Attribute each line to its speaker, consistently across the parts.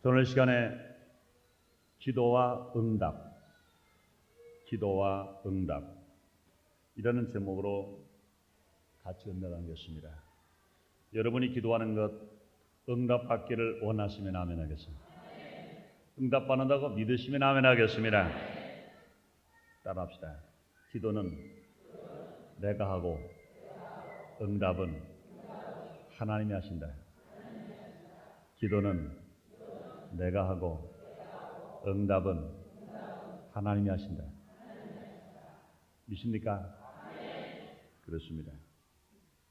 Speaker 1: 오늘 시간에 기도와 응답, 기도와 응답 이라는 제목으로 같이 은혜 나누겠습니다. 여러분이 기도하는 것 응답받기를 원하시면 아멘 하겠습니다. 응답받는다고 믿으시면 아멘 하겠습니다. 따라합시다. 기도는 내가 하고 응답은 하나님이 하신다. 기도는 내가 하고 응답은 하나님이 하신다. 믿습니까? 그렇습니다.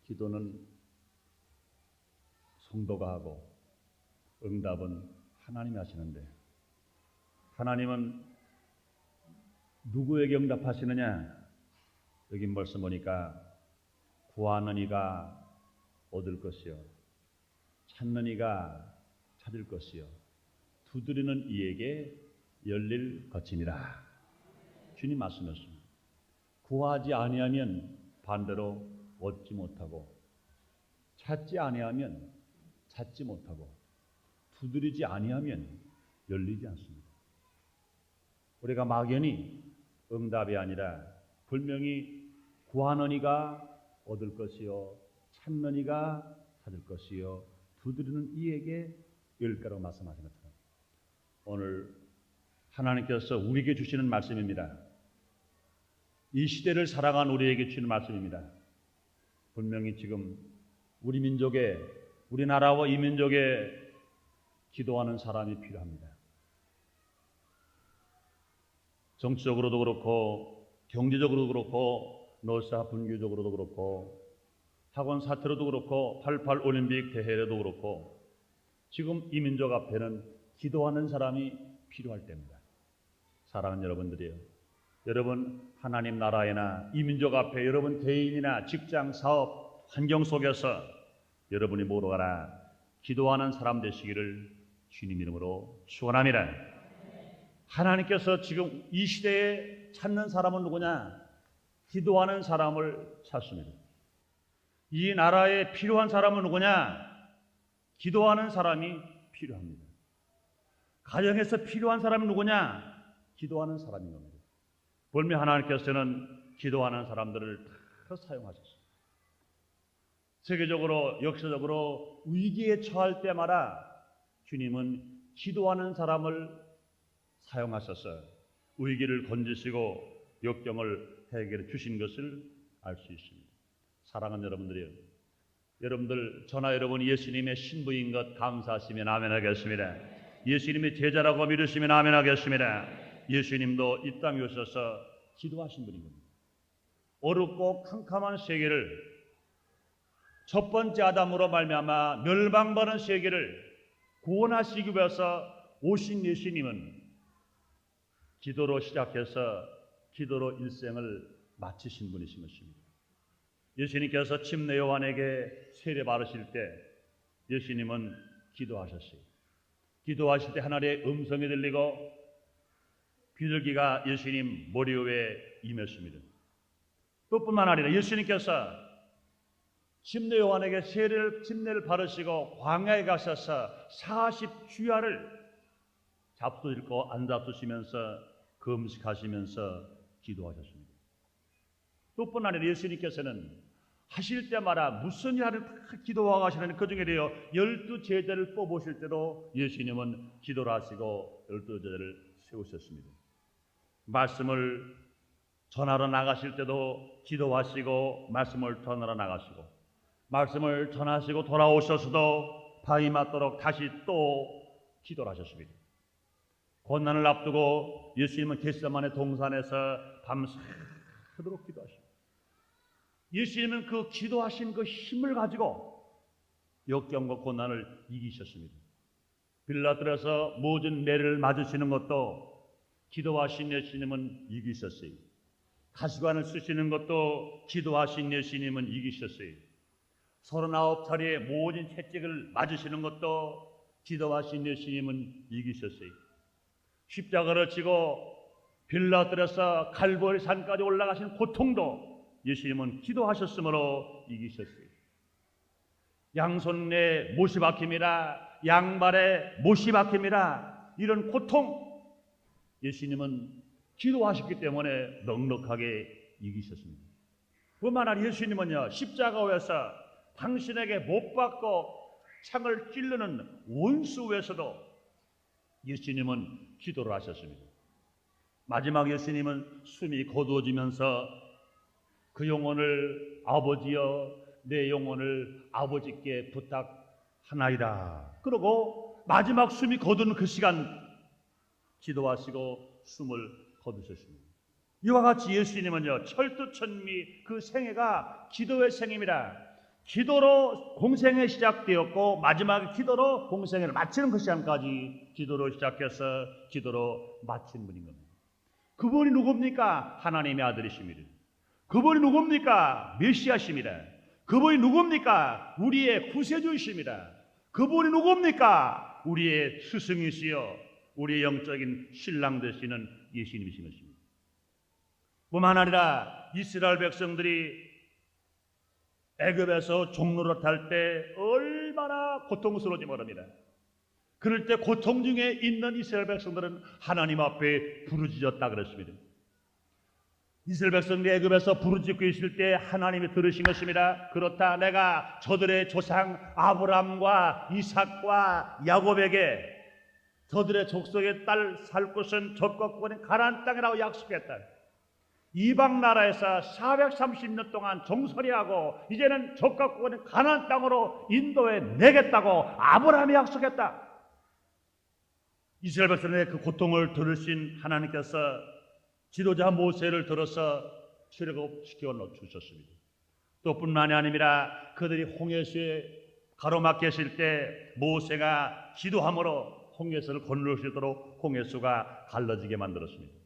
Speaker 1: 기도는 성도가 하고 응답은 하나님이 하시는데, 하나님은 누구에게 응답하시느냐? 여기 말씀 보니까 구하는 이가 얻을 것이요 찾는 이가 찾을 것이요 두드리는 이에게 열릴 것이니라. 주님 말씀이었습니다. 구하지 아니하면 반대로 얻지 못하고, 찾지 아니하면 찾지 못하고, 두드리지 아니하면 열리지 않습니다. 우리가 막연히 응답이 아니라 분명히 구하는 이가 얻을 것이요 찾는 이가 찾을 것이요 두드리는 이에게 열릴 거라고 말씀하신 것처럼, 오늘 하나님께서 우리에게 주시는 말씀입니다. 이 시대를 살아간 우리에게 주시는 말씀입니다. 분명히 지금 우리 민족에, 우리나라와 이 민족에 기도하는 사람이 필요합니다. 정치적으로도 그렇고 경제적으로도 그렇고 노사 분규적으로도 그렇고 학원 사태로도 그렇고 88 올림픽 대회로도 그렇고 지금 이 민족 앞에는 기도하는 사람이 필요할 때입니다. 사랑하는 여러분들이요, 여러분 하나님 나라에나 이 민족 앞에 여러분 개인이나 직장, 사업, 환경 속에서 여러분이 모두 가라 기도하는 사람 되시기를 주님 이름으로 축원합니다. 하나님께서 지금 이 시대에 찾는 사람은 누구냐? 기도하는 사람을 찾습니다. 이 나라에 필요한 사람은 누구냐? 기도하는 사람이 필요합니다. 가정에서 필요한 사람은 누구냐? 기도하는 사람인 겁니다. 분명 하나님께서는 기도하는 사람들을 다 사용하셨습니다. 세계적으로 역사적으로 위기에 처할 때마다 주님은 기도하는 사람을 사용하셔서 위기를 건지시고 역경을 해결해 주신 것을 알 수 있습니다. 사랑하는 여러분들이요, 여러분들 저나 여러분이 예수님의 신부인 것 감사하시면 아멘 하겠습니다. 예수님의 제자라고 믿으시면 아멘 하겠습니다. 예수님도 이 땅에 오셔서 기도하신 분인 겁니다. 어렵고 캄캄한 세계를 첫 번째 아담으로 말미암아 멸망받은 세계를 구원하시기 위해서 오신 예수님은 기도로 시작해서 기도로 일생을 마치신 분이신 것입니다. 예수님께서 침례 요한에게 세례 바르실 때 예수님은 기도하셨어요. 기도하실 때 하나님의 음성이 들리고 비둘기가 예수님 머리 위에 임했습니다. 또 뿐만 아니라 예수님께서 침례 요한에게 침례를 바르시고 광야에 가셔서 40주야를 잡수시고 안 잡수시면서 금식하시면서 기도하셨습니다. 또 뿐만 아니라 예수님께서는 하실 때마다 무슨 일 하든 다 기도하고 하시는, 그 중에 12 제자를 뽑으실 때도 예수님은 기도를 하시고 12 제자를 세우셨습니다. 말씀을 전하러 나가실 때도 기도하시고 말씀을 전하러 나가시고, 말씀을 전하시고 돌아오셔서도 밤이 맞도록 다시 또 기도를 하셨습니다. 고난을 앞두고 예수님은 겟세마네 동산에서 밤새도록 기도하십니다. 예수님은 그 기도하신 그 힘을 가지고 역경과 고난을 이기셨습니다. 빌라도에서 모든 매를 맞으시는 것도 기도하신 예수님은 이기셨어요. 가시관을 쓰시는 것도 기도하신 예수님은 이기셨어요. 39차례의 모든 채찍을 맞으시는 것도 기도하신 예수님은 이기셨어요. 십자가를 지고 빌라도에서 갈보리 산까지 올라가신 고통도 예수님은 기도하셨으므로 이기셨어요. 양손에 못이 박힘이라 양발에 못이 박힙니다. 이런 고통, 예수님은 기도하셨기 때문에 넉넉하게 이기셨습니다. 뿐만 아니라 예수님은요, 십자가에서 당신에게 못 박고 창을 찌르는 원수 위에서도 예수님은 기도를 하셨습니다. 마지막 예수님은 숨이 거두어지면서 그 영혼을 아버지여 내 영혼을 아버지께 부탁하나이다. 그러고 마지막 숨이 거두는 그 시간 기도하시고 숨을 거두셨습니다. 이와 같이 예수님은요, 철두천미 그 생애가 기도의 생입니다. 기도로 공생이 시작되었고 마지막 기도로 공생애를 마치는 그 시간까지 기도로 시작해서 기도로 마친 분인 겁니다. 그분이 누굽니까? 하나님의 아들이십니다. 그분이 누굽니까? 메시아십니다. 그분이 누굽니까? 우리의 구세주이십니다. 그분이 누굽니까? 우리의 스승이시여 우리의 영적인 신랑 되시는 예수님이신 것입니다. 뿐만 아니라 이스라엘 백성들이 애굽에서 종노릇할 때 얼마나 고통스러운지 모릅니다. 그럴 때 고통 중에 있는 이스라엘 백성들은 하나님 앞에 부르짖었다 그랬습니다. 이스라엘 백성들이 애굽에서 부르짖고 있을 때 하나님이 들으신 것입니다. 그렇다, 내가 저들의 조상 아브람과 이삭과 야곱에게 저들의 족속의 딸 살 곳은 적국권인 가나안 땅이라고 약속했다. 이방 나라에서 430년 동안 종살이하고 이제는 적국권인 가나안 땅으로 인도해 내겠다고 아브라함이 약속했다. 이스라엘 백성의 그 고통을 들으신 하나님께서 지도자 모세를 들어서 출애굽시켜 주셨습니다. 또 뿐만이 아니라 그들이 홍해수에 가로막혀 있을 때 모세가 기도함으로 홍해수를 건널 수 있도록 홍해수가 갈라지게 만들었습니다.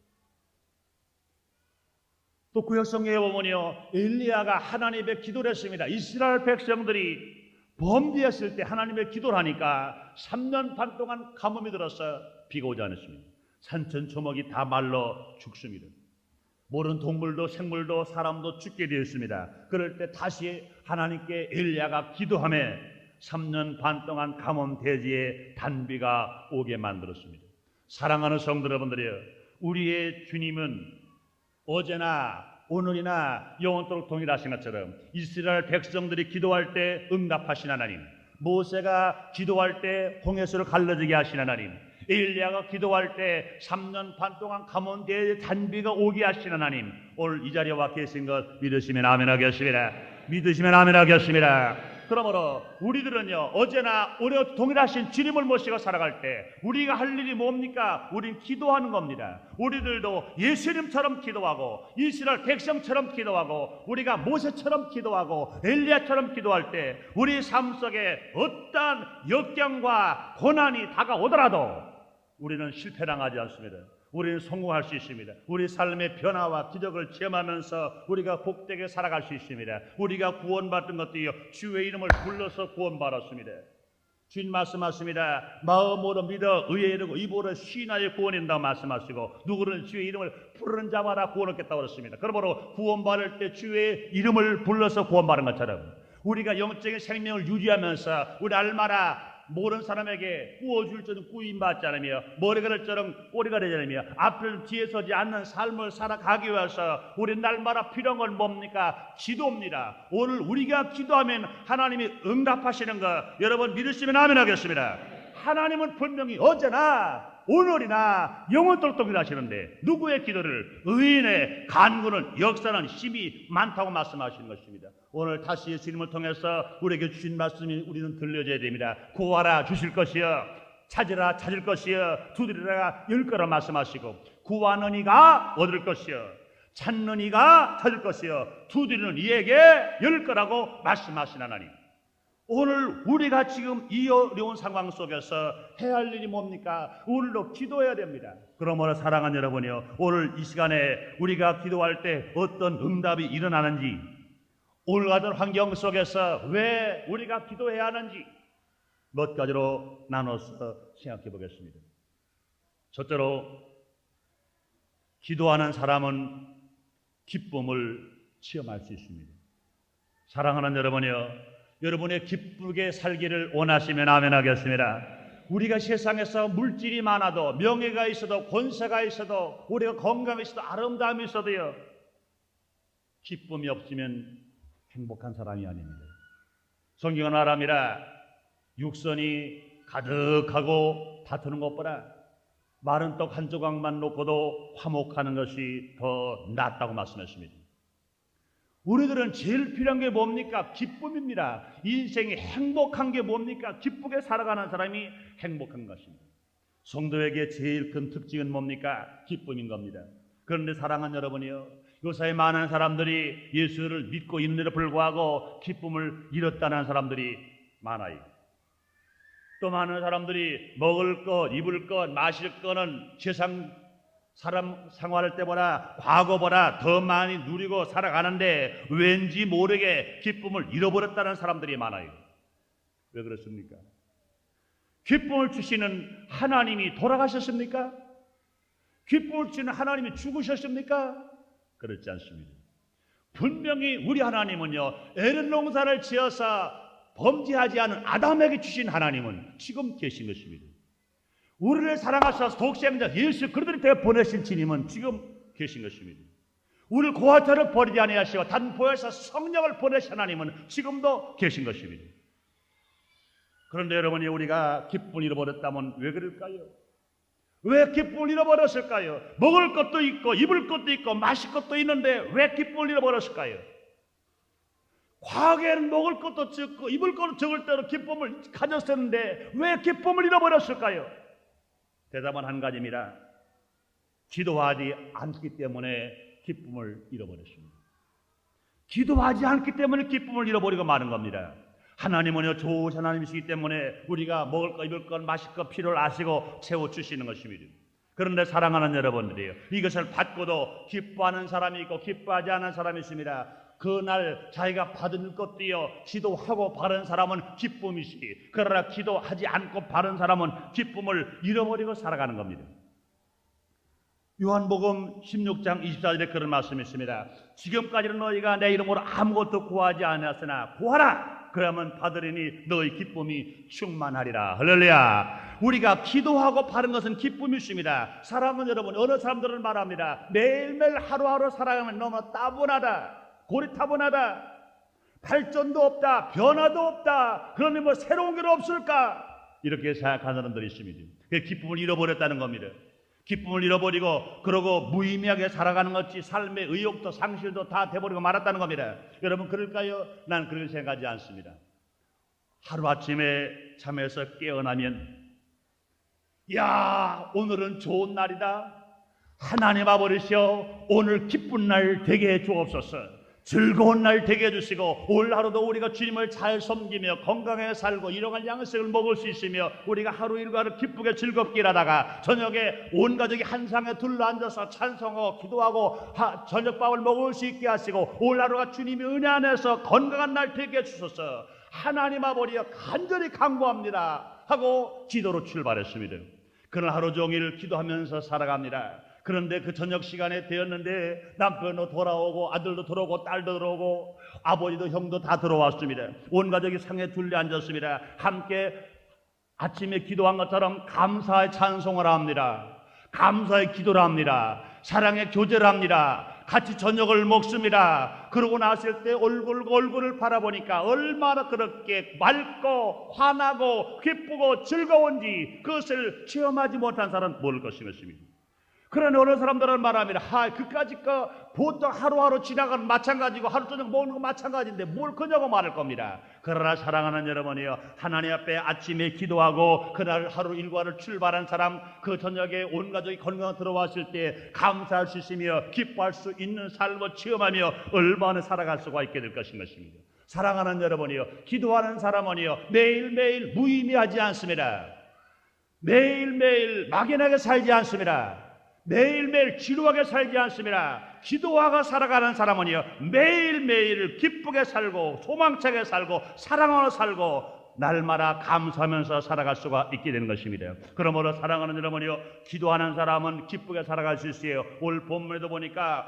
Speaker 1: 또 구약성경에 보면요, 엘리야가 하나님의 기도를 했습니다. 이스라엘 백성들이 범죄했을 때 하나님의 기도를 하니까 3년 반 동안 가뭄이 들어서 비가 오지 않았습니다. 산천초목이 다 말라 죽습니다. 모든 동물도 생물도 사람도 죽게 되었습니다. 그럴 때 다시 하나님께 엘리야가 기도하며 3년 반 동안 가뭄 대지에 단비가 오게 만들었습니다. 사랑하는 성도 여러분들이여, 우리의 주님은 어제나 오늘이나 영원토록 동일하신 것처럼 이스라엘 백성들이 기도할 때 응답하신 하나님, 모세가 기도할 때 홍해수를 갈라지게 하신 하나님, 엘리야가 기도할 때 3년 반 동안 가문대에 단비가 오게 하신 하나님, 오늘 이 자리에 와 계신 것 믿으시면 아멘 하겠습니다. 믿으시면 아멘 하겠습니다. 그러므로 우리들은요, 어제나 오늘 동일하신 주님을 모시고 살아갈 때 우리가 할 일이 뭡니까? 우린 기도하는 겁니다. 우리들도 예수님처럼 기도하고 이스라엘 백성처럼 기도하고 우리가 모세처럼 기도하고 엘리야처럼 기도할 때 우리 삶 속에 어떠한 역경과 고난이 다가오더라도 우리는 실패당하지 않습니다. 우리는 성공할 수 있습니다. 우리 삶의 변화와 기적을 체험하면서 우리가 복되게 살아갈 수 있습니다. 우리가 구원받은 것도요, 주의 이름을 불러서 구원받았습니다. 주님 말씀하십니다. 마음으로 믿어 의에 이르고 입으로 신하여 구원인다고 말씀하시고 누구는 주의 이름을 부르는 자마다 구원 얻겠다고 그랬습니다. 그러므로 구원받을 때 주의 이름을 불러서 구원받은 것처럼 우리가 영적인 생명을 유지하면서 우리 날마다 모르는 사람에게 구워줄 줄은 구임받지 않으며 머리가 될 줄은 꼬리가 되지 않으며 앞을 뒤에 서지 않는 삶을 살아가기 위해서 우리 날마다 필요한 건 뭡니까? 기도입니다. 오늘 우리가 기도하면 하나님이 응답하시는 거 여러분 믿으시면 아멘 하겠습니다. 하나님은 분명히 어제나 오늘이나 영원토록 동일하시는데 누구의 기도를? 의인의 간구는 역사는 힘이 많다고 말씀하시는 것입니다. 오늘 다시 예수님을 통해서 우리에게 주신 말씀이 우리는 들려져야 됩니다. 구하라 주실 것이여, 찾으라 찾을 것이여, 두드리라 열 거라 말씀하시고, 구하는 이가 얻을 것이여, 찾는 이가 찾을 것이여, 두드리는 이에게 열 거라고 말씀하신 하나님, 오늘 우리가 지금 이 어려운 상황 속에서 해야 할 일이 뭡니까? 오늘도 기도해야 됩니다. 그러므로 사랑하는 여러분이요, 오늘 이 시간에 우리가 기도할 때 어떤 응답이 일어나는지, 오늘 같은 환경 속에서 왜 우리가 기도해야 하는지 몇 가지로 나눠서 생각해 보겠습니다. 첫째로, 기도하는 사람은 기쁨을 체험할 수 있습니다. 사랑하는 여러분이요, 여러분의 기쁘게 살기를 원하시면 아멘 하겠습니다. 우리가 세상에서 물질이 많아도, 명예가 있어도, 권세가 있어도, 우리가 건강이 있어도, 아름다움이 있어도요, 기쁨이 없으면 행복한 사람이 아닙니다. 성경은 말합니다. 육선이 가득하고 다투는 것보다 마른 떡 한 조각만 놓고도 화목하는 것이 더 낫다고 말씀했습니다. 우리들은 제일 필요한 게 뭡니까? 기쁨입니다. 인생이 행복한 게 뭡니까? 기쁘게 살아가는 사람이 행복한 것입니다. 성도에게 제일 큰 특징은 뭡니까? 기쁨인 겁니다. 그런데 사랑하는 여러분이요, 요사이 많은 사람들이 예수를 믿고 있는데도 불구하고 기쁨을 잃었다는 사람들이 많아요. 또 많은 사람들이 먹을 것, 입을 것, 마실 거는 세상 사람 생활할 때보다, 과거보다 더 많이 누리고 살아가는데 왠지 모르게 기쁨을 잃어버렸다는 사람들이 많아요. 왜 그렇습니까? 기쁨을 주시는 하나님이 돌아가셨습니까? 기쁨을 주시는 하나님이 죽으셨습니까? 그렇지 않습니다. 분명히 우리 하나님은요, 에덴 농사를 지어서 범죄하지 않은 아담에게 주신 하나님은 지금 계신 것입니다. 우리를 사랑하셔서 독생자 예수 그리스도를 대해 보내신 주님은 지금 계신 것입니다. 우리를 고아처럼 버리지 아니하시고 단보에서 성령을 보내신 하나님은 지금도 계신 것입니다. 그런데 여러분이 우리가 기쁨을 잃어버렸다면 왜 그럴까요? 왜 기쁨을 잃어버렸을까요? 먹을 것도 있고 입을 것도 있고 마실 것도 있는데 왜 기쁨을 잃어버렸을까요? 과거에는 먹을 것도 적고 입을 것도 적을 때로 기쁨을 가졌었는데 왜 기쁨을 잃어버렸을까요? 대답은 한 가지입니다. 기도하지 않기 때문에 기쁨을 잃어버렸습니다. 기도하지 않기 때문에 기쁨을 잃어버리고 마는 겁니다. 하나님은요, 좋으신 하나님이시기 때문에 우리가 먹을 것, 입을 것, 마실 것 필요를 아시고 채워주시는 것입니다. 그런데 사랑하는 여러분들이요, 이것을 받고도 기뻐하는 사람이 있고 기뻐하지 않은 사람이 있습니다. 그날 자기가 받은 것도요, 기도하고 바른 사람은 기쁨이시기, 그러나 기도하지 않고 바른 사람은 기쁨을 잃어버리고 살아가는 겁니다. 요한복음 16장 24절에 그런 말씀이 있습니다. 지금까지는 너희가 내 이름으로 아무것도 구하지 않았으나 구하라! 그러면 받으리니 너희 기쁨이 충만하리라. 할렐루야. 우리가 기도하고 바른 것은 기쁨이 있습니다. 사랑하는 여러분, 어느 사람들은 말합니다. 매일매일 하루하루 살아가면 너무 따분하다, 고리타분하다, 발전도 없다, 변화도 없다, 그러니 뭐 새로운 게 없을까, 이렇게 생각하는 사람들이 있습니다. 기쁨을 잃어버렸다는 겁니다. 기쁨을 잃어버리고 그러고 무의미하게 살아가는 것이 삶의 의욕도 상실도 다 돼버리고 말았다는 겁니다. 여러분 그럴까요? 난 그렇게 생각하지 않습니다. 하루아침에 잠에서 깨어나면 야, 오늘은 좋은 날이다, 하나님 아버지여 오늘 기쁜 날 되게 해 주옵소서, 즐거운 날 되게 해주시고 올 하루도 우리가 주님을 잘 섬기며 건강하게 살고 일용할 양식을 먹을 수 있으며 우리가 하루 일과를 기쁘게 즐겁게 일하다가 저녁에 온 가족이 한 상에 둘러앉아서 찬송하고 기도하고 저녁밥을 먹을 수 있게 하시고 올 하루가 주님의 은혜 안에서 건강한 날 되게 해주소서, 하나님 아버지여 간절히 간구합니다 하고 기도로 출발했습니다. 그날 하루 종일 기도하면서 살아갑니다. 그런데 그 저녁 시간에 되었는데 남편도 돌아오고 아들도 들어오고 딸도 들어오고 아버지도 형도 다 들어왔습니다. 온 가족이 상에 둘러 앉았습니다. 함께 아침에 기도한 것처럼 감사의 찬송을 합니다. 감사의 기도를 합니다. 사랑의 교제를 합니다. 같이 저녁을 먹습니다. 그러고 나왔을 때 얼굴을 바라보니까 얼마나 그렇게 맑고 환하고 기쁘고 즐거운지 그것을 체험하지 못한 사람은 모를 것입니다. 그러나 어느 사람들은 말합니다. 그까짓 거 보통 하루하루 지나가는 마찬가지고 하루 저녁 먹는 거 마찬가지인데 뭘 그냐고 말할 겁니다. 그러나 사랑하는 여러분이요, 하나님 앞에 아침에 기도하고 그날 하루 일과를 출발한 사람, 그 저녁에 온 가족이 건강 들어왔을 때 감사할 수 있으며 기뻐할 수 있는 삶을 체험하며 얼마나 살아갈 수가 있게 될 것입니다. 사랑하는 여러분이요, 기도하는 사람은요 매일매일 무의미하지 않습니다. 매일매일 막연하게 살지 않습니다. 매일매일 지루하게 살지 않습니다. 기도하고 살아가는 사람은요 매일매일 기쁘게 살고 소망차게 살고 사랑하며 살고 날마다 감사하면서 살아갈 수가 있게 되는 것입니다. 그러므로 사랑하는 여러분이요, 기도하는 사람은 기쁘게 살아갈 수 있어요. 올 본문에도 보니까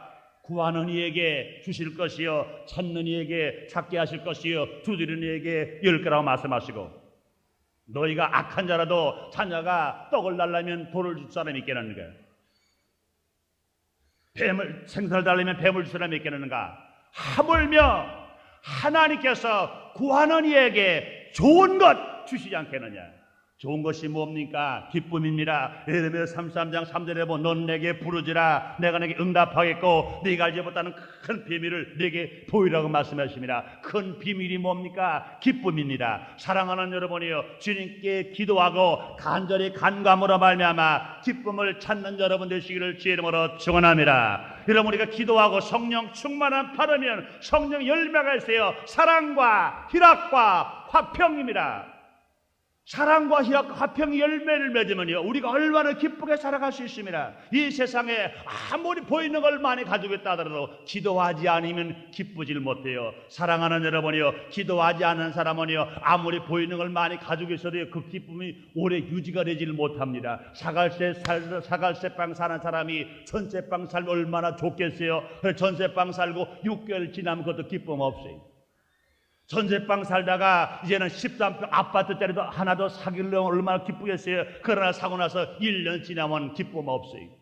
Speaker 1: 구하는 이에게 주실 것이요 찾는 이에게 찾게 하실 것이요 두드리는 이에게 열 거라고 말씀하시고, 너희가 악한 자라도 자녀가 떡을 달라면 돌을 줄 사람이 있겠는가? 생선을 달라면 뱀을 줄 사람이 있겠는가? 하물며 하나님께서 구하는 이에게 좋은 것 주시지 않겠느냐? 좋은 것이 뭡니까? 기쁨입니다. 예레미야 33장 3절에 보면 넌 내게 부르지라 내가 내게 응답하겠고 네가 알지 못하는 큰 비밀을 내게 보이라고 말씀하십니다. 큰 비밀이 뭡니까? 기쁨입니다. 사랑하는 여러분이요, 주님께 기도하고 간절히 간감으로 말미암아 기쁨을 찾는 여러분 되시기를 주의 이름으로 축원합니다. 여러분, 우리가 기도하고 성령 충만한 받으면 성령 열매가 있어요. 사랑과 희락과 화평입니다. 사랑과 희락과 화평이 열매를 맺으면요, 우리가 얼마나 기쁘게 살아갈 수 있습니다. 이 세상에 아무리 보이는 걸 많이 가지고 있다 하더라도 기도하지 않으면 기쁘질 못해요. 사랑하는 여러분이요, 기도하지 않은 사람은요, 아무리 보이는 걸 많이 가지고 있어도 그 기쁨이 오래 유지가 되지를 못합니다. 사갈새빵 사는 사람이 전세빵 살면 얼마나 좋겠어요. 전세빵 살고 6개월 지나면 그것도 기쁨 없어요. 전세방 살다가 이제는 13평 아파트짜리도 하나 더 사기려면 얼마나 기쁘겠어요. 그러나 사고 나서 1년 지나면 기쁨 없어요.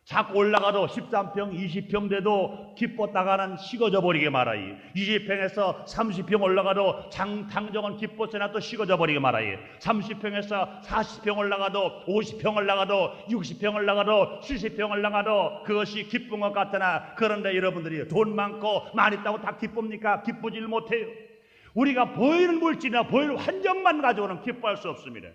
Speaker 1: 자꾸 올라가도 13평 20평 돼도 기뻤다가는 식어져 버리게 말아요. 20평에서 30평 올라가도 당정은 기뻤으나 또 식어져 버리게 말아요. 30평에서 40평 올라가도 50평 올라가도 60평 올라가도 70평 올라가도 그것이 기쁜 것 같으나, 그런데 여러분들이 돈 많고 많이 있다고 다 기쁩니까? 기쁘질 못해요. 우리가 보이는 물질이나 보이는 환경만 가지고는 기뻐할 수 없습니다.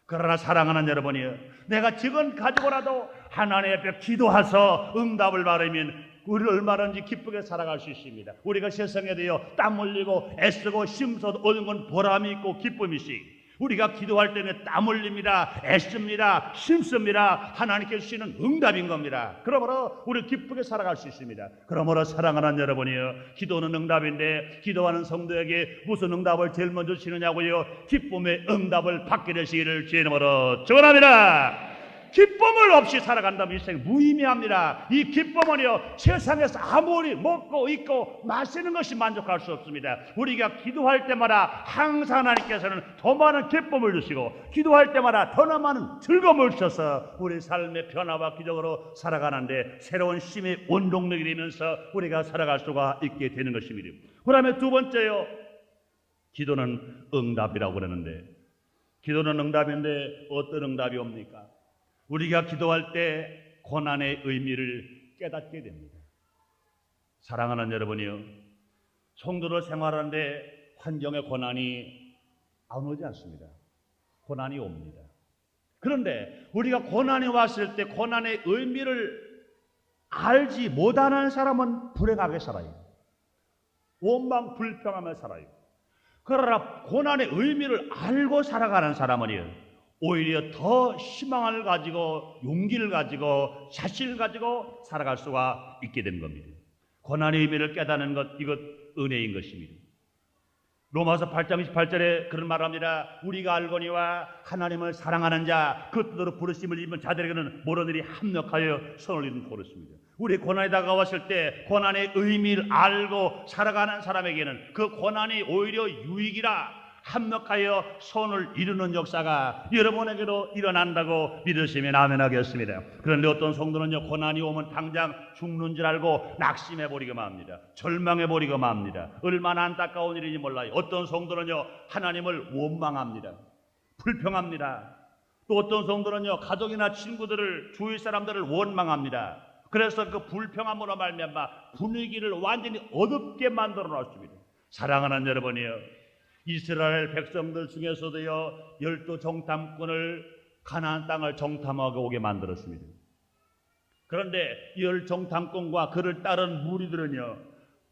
Speaker 1: 그러나 사랑하는 여러분이요, 내가 지금 가지고라도 하나님 앞에 기도해서 응답을 받으면 우리를 얼마든지 기쁘게 살아갈 수 있습니다. 우리가 세상에 대해 땀 흘리고 애쓰고 힘써도 얻은 건 보람이 있고 기쁨이시, 우리가 기도할 때는 땀 흘립니다. 애씁니다. 힘씁니다. 하나님께 주시는 응답인 겁니다. 그러므로 우리 기쁘게 살아갈 수 있습니다. 그러므로 사랑하는 여러분이요, 기도는 응답인데 기도하는 성도에게 무슨 응답을 제일 먼저 주시느냐고요? 기쁨의 응답을 받게 되시기를 주의 이름으로 축원합니다. 기쁨을 없이 살아간다면 인생 무의미합니다. 이 기쁨은요, 세상에서 아무리 먹고 입고 마시는 것이 만족할 수 없습니다. 우리가 기도할 때마다 항상 하나님께서는 더 많은 기쁨을 주시고, 기도할 때마다 더 많은 즐거움을 주셔서 우리 삶의 변화와 기적으로 살아가는데 새로운 힘의 원동력이 되면서 우리가 살아갈 수가 있게 되는 것입니다. 그 다음에 두 번째요, 기도는 응답이라고 그러는데, 기도는 응답인데 어떤 응답이 옵니까? 우리가 기도할 때 고난의 의미를 깨닫게 됩니다. 사랑하는 여러분이요, 성도로 생활하는데 환경의 고난이 안 오지 않습니다. 고난이 옵니다. 그런데 우리가 고난이 왔을 때 고난의 의미를 알지 못하는 사람은 불행하게 살아요. 원망 불평하며 살아요. 그러나 고난의 의미를 알고 살아가는 사람은요, 오히려 더 희망을 가지고 용기를 가지고 자신을 가지고 살아갈 수가 있게 된 겁니다. 고난의 의미를 깨닫는 것, 이것 은혜인 것입니다. 로마서 8장 28절에 그런 말합니다. 우리가 알거니와 하나님을 사랑하는 자, 그 뜻으로 부르심을 입은 자들에게는 모든 일이 합력하여 선을 이룬 그렇습니다. 우리 고난이 다가왔을 때 고난의 의미를 알고 살아가는 사람에게는 그 고난이 오히려 유익이라 합력하여 선을 이루는 역사가 여러분에게도 일어난다고 믿으시면 아멘 하겠습니다. 그런데 어떤 성도는요, 고난이 오면 당장 죽는 줄 알고 낙심해버리기만 합니다. 절망해버리기만 합니다. 얼마나 안타까운 일인지 몰라요. 어떤 성도는요, 하나님을 원망합니다. 불평합니다. 또 어떤 성도는요, 가족이나 친구들을, 주위 사람들을 원망합니다. 그래서 그 불평함으로 말미암아 분위기를 완전히 어둡게 만들어 놨습니다. 사랑하는 여러분이요, 이스라엘 백성들 중에서도요, 12 정탐꾼을 가나안 땅을 정탐하고 오게 만들었습니다. 그런데 10 정탐꾼과 그를 따른 무리들은요,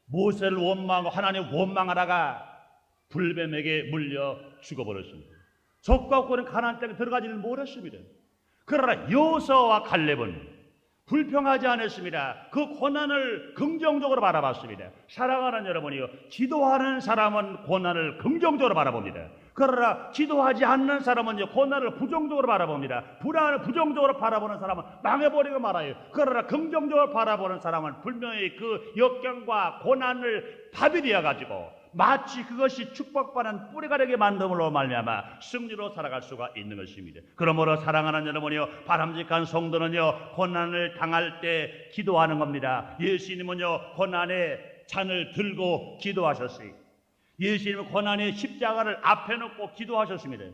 Speaker 1: 모세를 원망하고 하나님 원망하다가 불뱀에게 물려 죽어버렸습니다. 적과 없고는 가나안 땅에 들어가지를 못했습니다. 그러나 여호수아와 갈렙은 불평하지 않았습니다. 그 고난을 긍정적으로 바라봤습니다. 사랑하는 여러분이요, 기도하는 사람은 고난을 긍정적으로 바라봅니다. 그러나 기도하지 않는 사람은요, 고난을 부정적으로 바라봅니다. 불안을 부정적으로 바라보는 사람은 망해버리고 말아요. 그러나 긍정적으로 바라보는 사람은 분명히 그 역경과 고난을 받아들여가지고 마치 그것이 축복받는 뿌리가 되게 만듦으로 말미암아 승리로 살아갈 수가 있는 것입니다. 그러므로 사랑하는 여러분이요, 바람직한 성도는요, 고난을 당할 때 기도하는 겁니다. 예수님은요, 고난의 잔을 들고 기도하셨어요. 예수님은 고난의 십자가를 앞에 놓고 기도하셨습니다.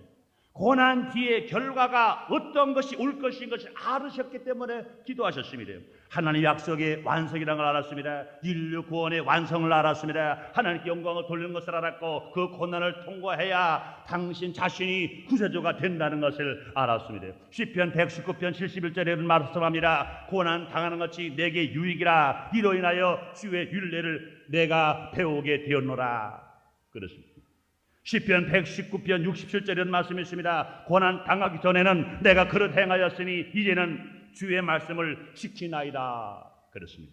Speaker 1: 고난 뒤에 결과가 어떤 것이 올 것인 것을 알으셨기 때문에 기도하셨습니다. 하나님의 약속의 완성이라는 걸 알았습니다. 인류 구원의 완성을 알았습니다. 하나님께 영광을 돌리는 것을 알았고 그 고난을 통과해야 당신 자신이 구세주가 된다는 것을 알았습니다. 시편 119편 71절에 말씀합니다. 고난 당하는 것이 내게 유익이라. 이로 인하여 주의 율례를 내가 배우게 되었노라. 그렇습니다. 시편 119편 67절에는 말씀이 있습니다. 고난 당하기 전에는 내가 그릇 행하였으니 이제는 주의 말씀을 지키나이다. 그렇습니다.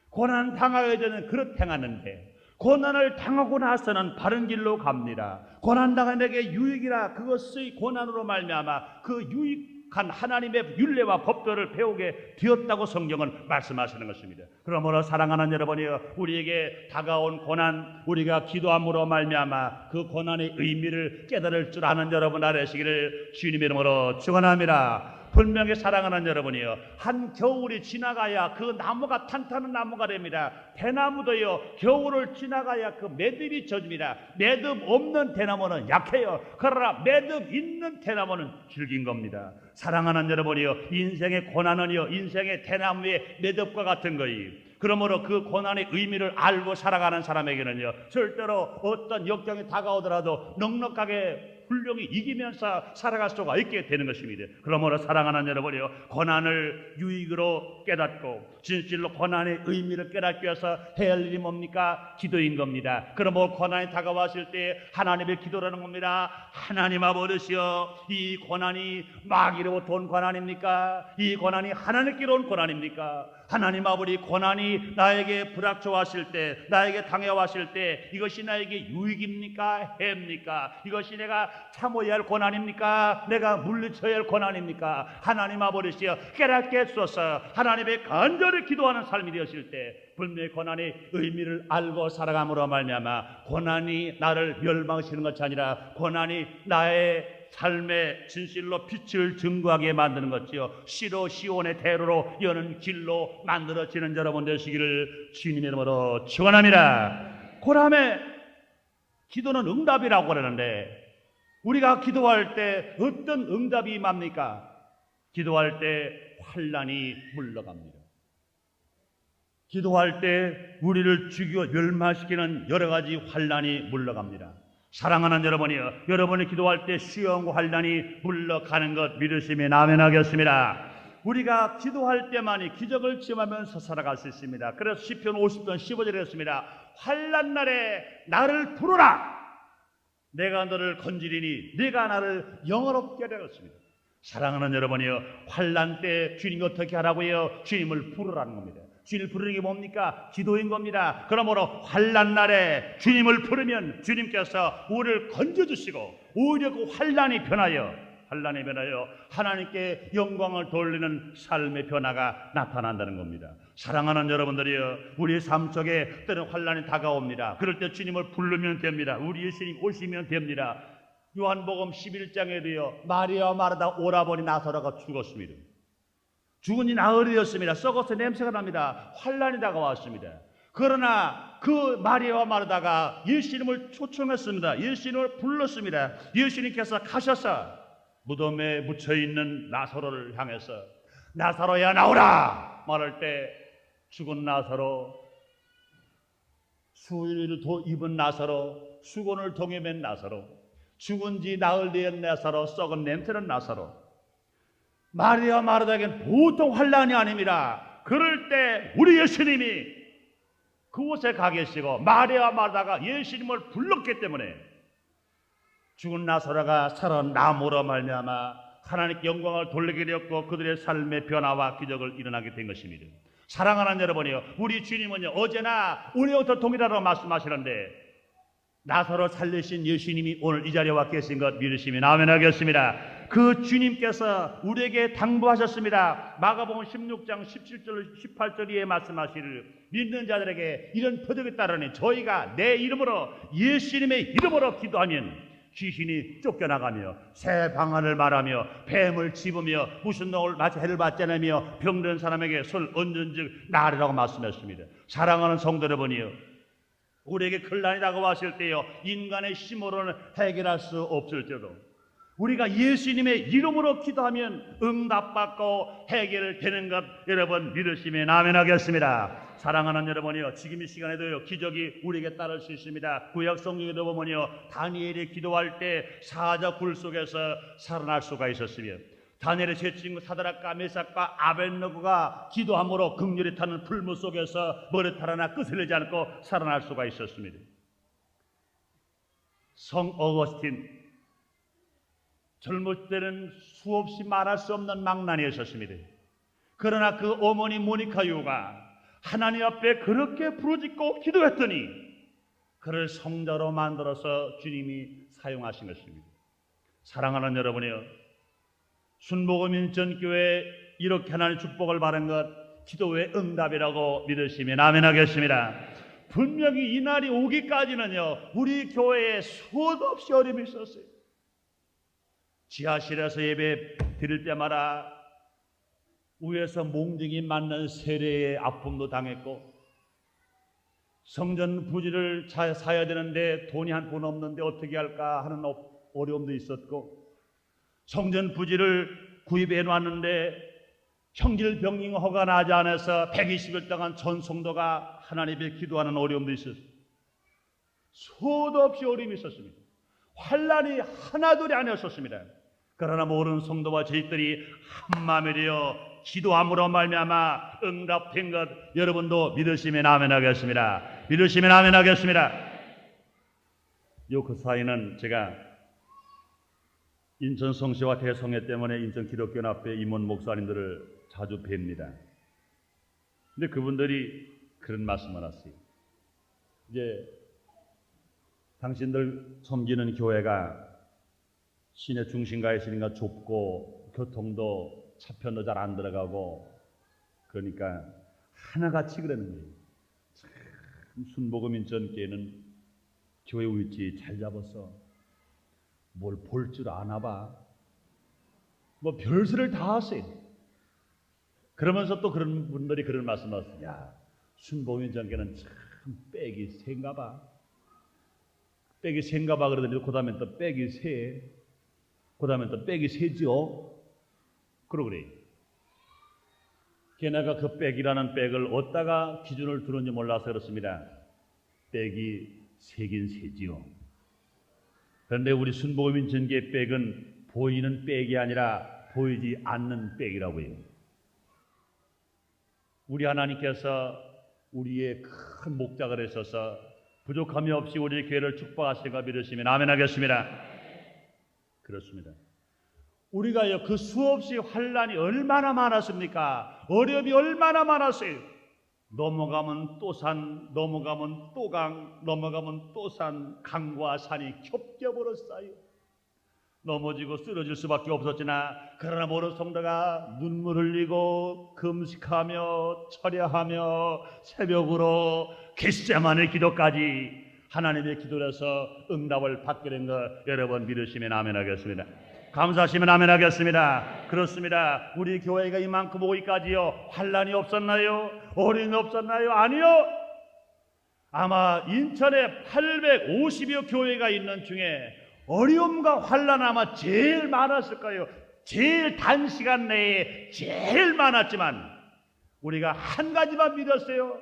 Speaker 1: 고난 당하기 전에는 그릇 행하는데 고난을 당하고 나서는 바른 길로 갑니다. 고난 당한 내게 유익이라. 그것의 고난으로 말미암아 그 유익한 하나님의 율례와 법도를 배우게 되었다고 성경은 말씀하시는 것입니다. 그러므로 사랑하는 여러분이여, 우리에게 다가온 고난, 우리가 기도함으로 말미암아 그 고난의 의미를 깨달을 줄 아는 여러분 되시기를 주님의 이름으로 축원합니다. 분명히 사랑하는 여러분이요, 한 겨울이 지나가야 그 나무가 탄탄한 나무가 됩니다. 대나무도요, 겨울을 지나가야 그 매듭이 젖습니다. 매듭 없는 대나무는 약해요. 그러나 매듭 있는 대나무는 질긴 겁니다. 사랑하는 여러분이요, 인생의 고난은요, 인생의 대나무의 매듭과 같은 거예요. 그러므로 그 고난의 의미를 알고 살아가는 사람에게는요, 절대로 어떤 역경이 다가오더라도 넉넉하게 훌륭히 이기면서 살아갈 수가 있게 되는 것입니다. 그러므로 사랑하는 여러분이요, 고난을 유익으로 깨닫고 진실로 고난의 의미를 깨닫기 위해서 해야 할 일이 뭡니까? 기도인 겁니다. 그러므로 고난이 다가왔을 때 하나님의 기도라는 겁니다. 하나님 아버지여, 이 고난이 마귀로부터 온 고난입니까? 이 고난이 하나님께로 온 고난입니까? 하나님 아버지, 고난이 나에게 불확조하실 때, 나에게 당해왔을 때 이것이 나에게 유익입니까? 해입니까? 이것이 내가 참아야 할 고난입니까? 내가 물리쳐야 할 고난입니까? 하나님 아버지여, 깨닫게 해주소서. 하나님의 간절히 기도하는 삶이 되었을 때 분명히 고난의 의미를 알고 살아감으로 말미암아 고난이 나를 멸망시키는 것이 아니라 고난이 나의 삶의 진실로 빛을 증거하게 만드는 것이요, 시로 시온의 대로로 여는 길로 만들어지는 여러분 되시기를 주님의 이름으로 축원합니다. 고난의 기도는 응답이라고 그러는데 우리가 기도할 때 어떤 응답이 임합니까? 기도할 때 환난이 물러갑니다. 기도할 때 우리를 죽여 멸망시키는 여러 가지 환난이 물러갑니다. 사랑하는 여러분이여, 여러분이 기도할 때 시험과 환난이 물러가는 것 믿으시면 아멘 하겠습니다. 우리가 기도할 때만이 기적을 체험하면서 살아갈 수 있습니다. 그래서 시편 50편 15절에 했습니다. 환난 날에 나를 부르라. 내가 너를 건지리니 네가 나를 영화롭게 하겠습니다. 사랑하는 여러분이여, 환난 때 주님이 어떻게 하라고요? 주님을 부르라는 겁니다. 주님을 부르는 게 뭡니까? 기도인 겁니다. 그러므로 환난 날에 주님을 부르면 주님께서 우리를 건져주시고 오히려 그 환난이 변하여 하나님께 영광을 돌리는 삶의 변화가 나타난다는 겁니다. 사랑하는 여러분들이여, 우리의 삶 속에 때는 환난이 다가옵니다. 그럴 때 주님을 부르면 됩니다. 우리 예수님 오시면 됩니다. 요한복음 11장에도요, 마리아와 마르다 오라버니 나사로가 죽었습니다. 죽은 지 나흘이었습니다. 썩어서 냄새가 납니다. 환난이 다가왔습니다. 그러나 그 마리아와 마르다가 예수님을 초청했습니다. 예수님을 불렀습니다. 예수님께서 가셔서 무덤에 묻혀있는 나사로를 향해서 나사로야 나오라 말할 때 죽은 나사로, 수의를 입은 나사로, 수건을 동에 맨 나사로, 죽은 지 나흘 된 나사로, 썩은 냄새는 나사로. 마리아 마르다에겐 보통 환난이 아닙니다. 그럴 때 우리 예수님이 그곳에 가 계시고 마리아 마르다가 예수님을 불렀기 때문에 죽은 나사로가 살아남으로 말미암아 하나님께 영광을 돌리게 되었고 그들의 삶의 변화와 기적을 일어나게 된 것입니다. 사랑하는 여러분이요, 우리 주님은요 어제나 오늘부터 동일하다고 말씀하시는데 나사로 살리신 예수님이 오늘 이 자리에 와 계신 것 믿으시면 아멘 하겠습니다. 그 주님께서 우리에게 당부하셨습니다. 마가복음 16장 17절 18절에 말씀하시를 믿는 자들에게 이런 표적이 따르니 저희가 내 이름으로 예수님의 이름으로 기도하면 귀신이 쫓겨나가며 새 방언을 말하며 뱀을 집으며 무슨 놈을 해를 받지 않으며 병든 사람에게 손을 얹은즉 나으리라고 말씀했습니다. 사랑하는 성도 여러분이여, 우리에게 큰난이 다가왔을 때요 인간의 힘으로는 해결할 수 없을지라도 우리가 예수님의 이름으로 기도하면 응답받고 해결되는 것 여러분 믿으시면 아멘 하겠습니다. 사랑하는 여러분이요, 지금 이 시간에도요 기적이 우리에게 따를 수 있습니다. 구약 성경에도 보면요 다니엘이 기도할 때 사자 굴 속에서 살아날 수가 있었으며 다니엘의 세 친구 사드락과 메삭과 아벳느고가 기도함으로 극렬히 타는 풀무 속에서 머리털 하나 끄스리지 않고 살아날 수가 있었습니다. 성 어거스틴 젊을 때는 수없이 말할 수 없는 망난이 있었습니다. 그러나 그 어머니 모니카 유가 하나님 앞에 그렇게 부르짖고 기도했더니 그를 성자로 만들어서 주님이 사용하신 것입니다. 사랑하는 여러분이요, 순복음인천교회 이렇게 하나님의 축복을 받은 것 기도의 응답이라고 믿으시면 아멘 하겠습니다. 분명히 이 날이 오기까지는요 우리 교회에 수도 없이 어려움이 있었어요. 지하실에서 예배 드릴 때마다 위에서 몽둥이 맞는 세례의 아픔도 당했고, 성전 부지를 사야 되는데 돈이 한 푼 없는데 어떻게 할까 하는 어려움도 있었고, 성전 부지를 구입해 놨는데 형질병ling 허가 나지 않아서 120일 동안 전 성도가 하나님께 기도하는 어려움도 있었어요. 수도 없이 어려움이 있었습니다. 환난이 하나둘이 아니었습니다. 그러나 모든 성도와 저희들이 한마음이 되어 기도함으로 말미암아 응답된 것 여러분도 믿으시면 아멘 하겠습니다. 믿으시면 아멘 하겠습니다. 그 사이는 제가 인천 성시와 대성회 때문에 인천 기독교연합회 임원 목사님들을 자주 뵙니다. 근데 그분들이 그런 말씀을 하세요. 이제 당신들 섬기는 교회가 시내 중심가에 있으니까 좁고 교통도 차편도 잘 안 들어가고 그러니까 하나같이 그러는 거예요. 참 순복음 인천교회는 교회 위치 잘 잡아서 뭘 볼 줄 아나 봐. 뭐 별수를 다 하세요. 그러면서 또 그런 분들이 그런 말씀을 하세요. 야, 순복음 인천교회는 참 빽이 새인가 봐. 빽이 새인가 봐 그러더니 그 다음에 또 빽이 새. 그 다음에 또 빽이 새지요. 그러고 그래요. 걔네가 그 빽이라는 빽을 어디다가 기준을 두는지 몰라서 그렇습니다. 빽이 새긴 새지요. 그런데 우리 순복음인천교회 빽은 보이는 빽이 아니라 보이지 않는 빽이라고 해요. 우리 하나님께서 우리의 큰 목자가 있어서 부족함이 없이 우리 교회를 축복하시는가 믿으시면 아멘 하겠습니다. 그렇습니다. 우리가요 그 수없이 환난이 얼마나 많았습니까? 어려움이 얼마나 많았어요. 넘어가면 또 산, 넘어가면 또 강, 넘어가면 또 산, 강과 산이 겹겹으로 쌓여 넘어지고 쓰러질 수밖에 없었으나 그러나 모든 성도가 눈물 흘리고 금식하며 철야하며 새벽으로 겟세마네 기도까지 하나님의 기도를 해서 응답을 받게 된 것 여러분 믿으시면 아멘 하겠습니다. 감사하시면 아멘 하겠습니다. 그렇습니다. 우리 교회가 이만큼 오기까지요 환난이 없었나요? 어려움이 없었나요? 아니요. 아마 인천에 850여 교회가 있는 중에 어려움과 환난 아마 제일 많았을 거예요. 제일 단시간 내에 제일 많았지만 우리가 한 가지만 믿었어요.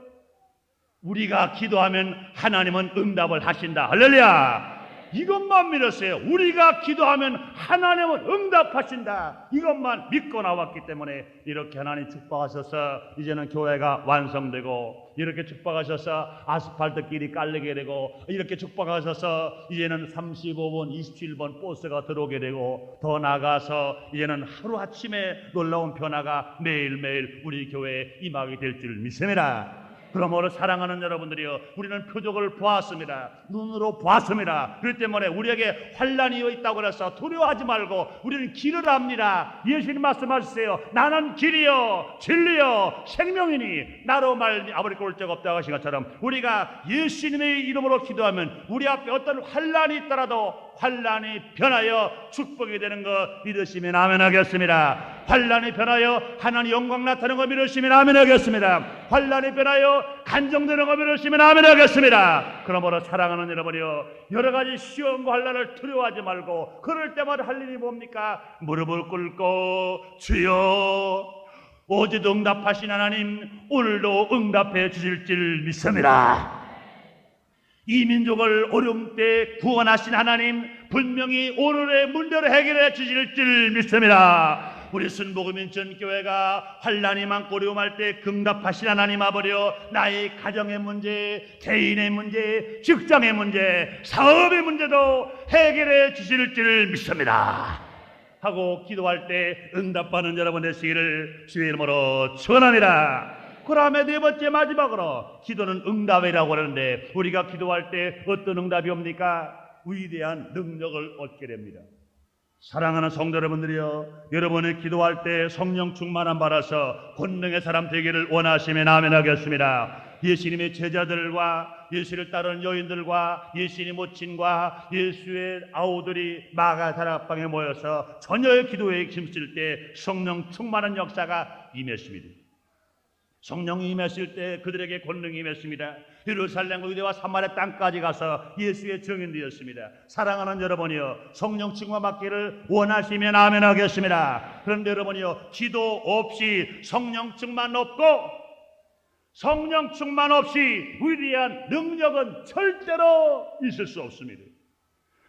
Speaker 1: 우리가 기도하면 하나님은 응답을 하신다. 할렐루야. 이것만 믿었어요. 우리가 기도하면 하나님은 응답하신다. 이것만 믿고 나왔기 때문에 이렇게 하나님 축복하셔서 이제는 교회가 완성되고 이렇게 축복하셔서 아스팔트 길이 깔리게 되고 이렇게 축복하셔서 이제는 35번 27번 버스가 들어오게 되고 더 나아가서 이제는 하루아침에 놀라운 변화가 매일매일 우리 교회에 임하게 될 줄 믿습니다. 그러므로 사랑하는 여러분들이여, 우리는 표적을 보았습니다. 눈으로 보았습니다. 그렇기 때문에 우리에게 환난이 있다고 해서 두려워하지 말고 우리는 길을 압니다. 예수님 말씀하셨어요. 나는 길이요 진리요 생명이니 나로 말미 아버지 꼴 적 없다고 하신 것처럼 우리가 예수님의 이름으로 기도하면 우리 앞에 어떤 환난이 있더라도 환난이 변하여 축복이 되는 것 믿으시면 아멘 하겠습니다. 환난이 변하여 하나님 영광 나타나는 것 믿으시면 아멘 하겠습니다. 환난이 변하여 간정되는 것 믿으시면 아멘 하겠습니다. 그러므로 사랑하는 여러분이여, 여러 가지 시험과 환난을 두려워하지 말고 그럴 때마다 할 일이 뭡니까? 무릎을 꿇고 주여 오직 응답하신 하나님, 오늘도 응답해 주실 줄 믿습니다. 이 민족을 어려움 때 구원하신 하나님, 분명히 오늘의 문제를 해결해 주실 줄 믿습니다. 우리 순복음인천교회가 환난이 많고 어려움할 때 응답하신 하나님 아버려, 나의 가정의 문제, 개인의 문제, 직장의 문제, 사업의 문제도 해결해 주실 줄 믿습니다 하고 기도할 때 응답받는 여러분 되시기를 주의 이름으로 축원합니다. 그 다음에 네 번째 마지막으로 기도는 응답이라고 하는데, 우리가 기도할 때 어떤 응답이 옵니까? 위대한 능력을 얻게 됩니다. 사랑하는 성도 여러분들이여, 여러분이 기도할 때 성령 충만함 받아서 권능의 사람 되기를 원하시면 아멘 하겠습니다. 예수님의 제자들과 예수를 따르는 여인들과 예수님 모친과 예수의 아우들이 마가 다락방에 모여서 저녁의 기도에 힘쓸 때 성령 충만한 역사가 임했습니다. 성령이 임했을 때 그들에게 권능이 임했습니다. 예루살렘 유대와 사마리아 땅까지 가서 예수의 증인 되었습니다. 사랑하는 여러분이여, 성령 충만 받기를 원하시면 아멘 하겠습니다. 그런데 여러분이여, 기도 없이 성령 충만 없고 성령 충만 없이 위대한 능력은 절대로 있을 수 없습니다.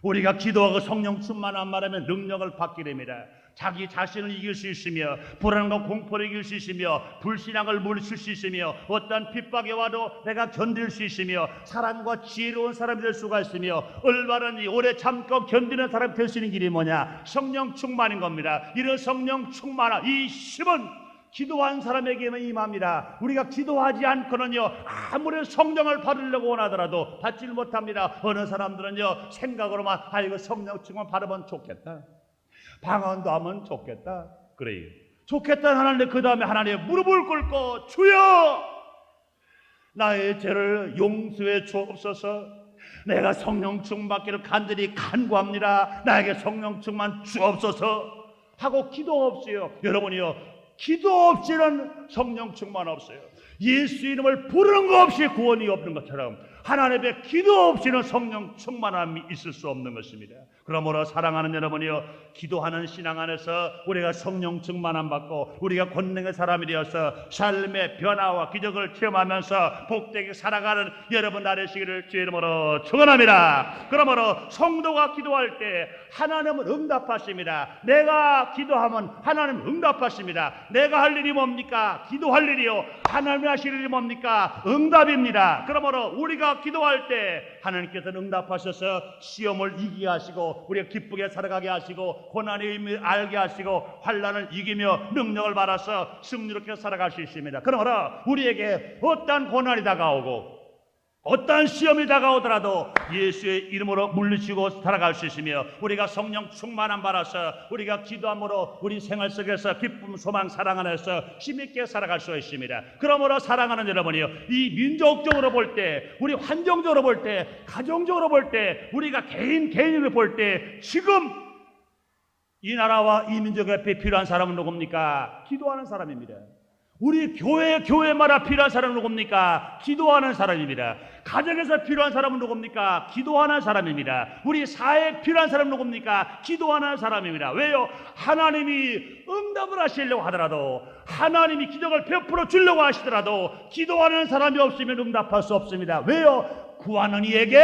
Speaker 1: 우리가 기도하고 성령 충만한 말하면 능력을 받게 됩니다. 자기 자신을 이길 수 있으며, 불안과 공포를 이길 수 있으며, 불신앙을 물리칠 수 있으며, 어떤 핍박이 와도 내가 견딜 수 있으며, 사랑과 지혜로운 사람이 될 수가 있으며, 올바른 오래 참고 견디는 사람이 될 수 있는 길이 뭐냐? 성령 충만인 겁니다. 이런 성령 충만한 이 힘은 기도한 사람에게만 임합니다. 우리가 기도하지 않고는요, 아무리 성령을 받으려고 원하더라도 받지 못합니다. 어느 사람들은요, 생각으로만 이거 성령 충만 받으면 좋겠다, 방언도 하면 좋겠다, 그래요. 좋겠다 하는데 그 다음에 하나님의 무릎을 꿇고 주여 나의 죄를 용서해 주옵소서, 내가 성령 충만 받기를 간절히 간구합니다, 나에게 성령 충만 주옵소서 하고 기도 없어요. 여러분이요, 기도 없이는 성령 충만 없어요. 예수 이름을 부르는 것 없이 구원이 없는 것처럼 하나님의 기도 없이는 성령 충만함이 있을 수 없는 것입니다. 그러므로 사랑하는 여러분이요, 기도하는 신앙 안에서 우리가 성령 충만함 받고 우리가 권능의 사람이 되어서 삶의 변화와 기적을 체험하면서 복되게 살아가는 여러분 되시기를 주의 이름으로 축원합니다. 그러므로 성도가 기도할 때 하나님은 응답하십니다. 내가 기도하면 하나님은 응답하십니다. 내가 할 일이 뭡니까? 기도할 일이요. 하나님이 하실 일이 뭡니까? 응답입니다. 그러므로 우리가 기도할 때 하나님께서는 응답하셔서 시험을 이기게 하시고 우리가 기쁘게 살아가게 하시고 고난의 의미를 알게 하시고 환난을 이기며 능력을 받아서 승리롭게 살아갈 수 있습니다. 그러므로 우리에게 어떠한 고난이 다가오고 어떠한 시험이 다가오더라도 예수의 이름으로 물리치고 살아갈 수 있으며, 우리가 성령 충만함 받아서 우리가 기도함으로 우리 생활 속에서 기쁨, 소망, 사랑 안에서 힘있게 살아갈 수 있습니다. 그러므로 사랑하는 여러분이요, 이 민족적으로 볼 때, 우리 환경적으로 볼 때, 가정적으로 볼 때, 우리가 개인을 볼 때 지금 이 나라와 이 민족 앞에 필요한 사람은 누굽니까? 기도하는 사람입니다. 우리 교회마다 필요한 사람은 누굽니까? 기도하는 사람입니다. 가정에서 필요한 사람은 누굽니까? 기도하는 사람입니다. 우리 사회에 필요한 사람은 누굽니까? 기도하는 사람입니다. 왜요? 하나님이 응답을 하시려고 하더라도, 하나님이 기적을 베풀어 주려고 하시더라도 기도하는 사람이 없으면 응답할 수 없습니다. 왜요? 구하는 이에게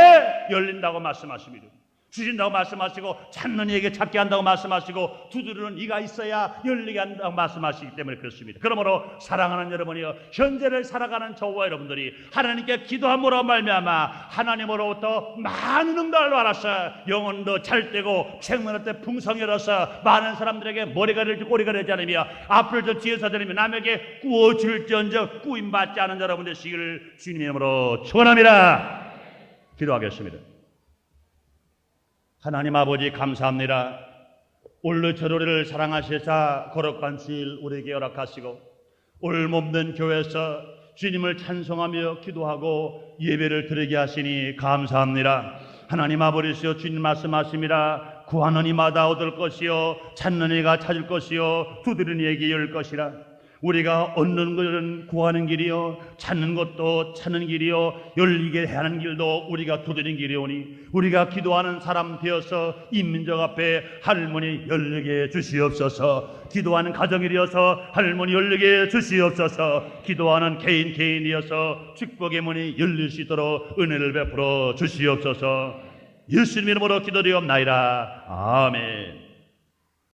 Speaker 1: 열린다고 말씀하십니다. 주신다고 말씀하시고 찾는 이에게 찾게 한다고 말씀하시고 두드리는 이가 있어야 열리게 한다고 말씀하시기 때문에 그렇습니다. 그러므로 사랑하는 여러분이여, 현재를 살아가는 저와 여러분들이 하나님께 기도함으로 말미암아 하나님으로부터 많은 응답을 받아서 영혼도 잘되고 생명할 때 풍성해져서 많은 사람들에게 머리가 될지 꼬리가 되지 않으며 앞을 저 뒤에서 들으며 남에게 구워줄지언정 구임받지 않은 여러분 되시기를 주님의 이름으로 축원합니다. 기도하겠습니다. 하나님 아버지 감사합니다. 올르철 우리를 사랑하시사 거룩한 주일 우리에게 허락하시고 오늘 몸된 교회에서 주님을 찬송하며 기도하고 예배를 드리게 하시니 감사합니다. 하나님 아버지시여, 주님 말씀하십니다. 구하는 이마다 얻을 것이요 찾는 이가 찾을 것이요 두드리는 이에게 열 것이라. 우리가 얻는 것은 구하는 길이요 찾는 것도 찾는 길이요 열리게 하는 길도 우리가 두드리는 길이오니 우리가 기도하는 사람 되어서 이 민족 앞에 할머니 열리게 주시옵소서. 기도하는 가정이어서 할머니 열리게 주시옵소서. 기도하는 개인이어서 축복의 문이 열릴 수 있도록 은혜를 베풀어 주시옵소서. 예수님 이름으로 기도드리옵나이다. 아멘.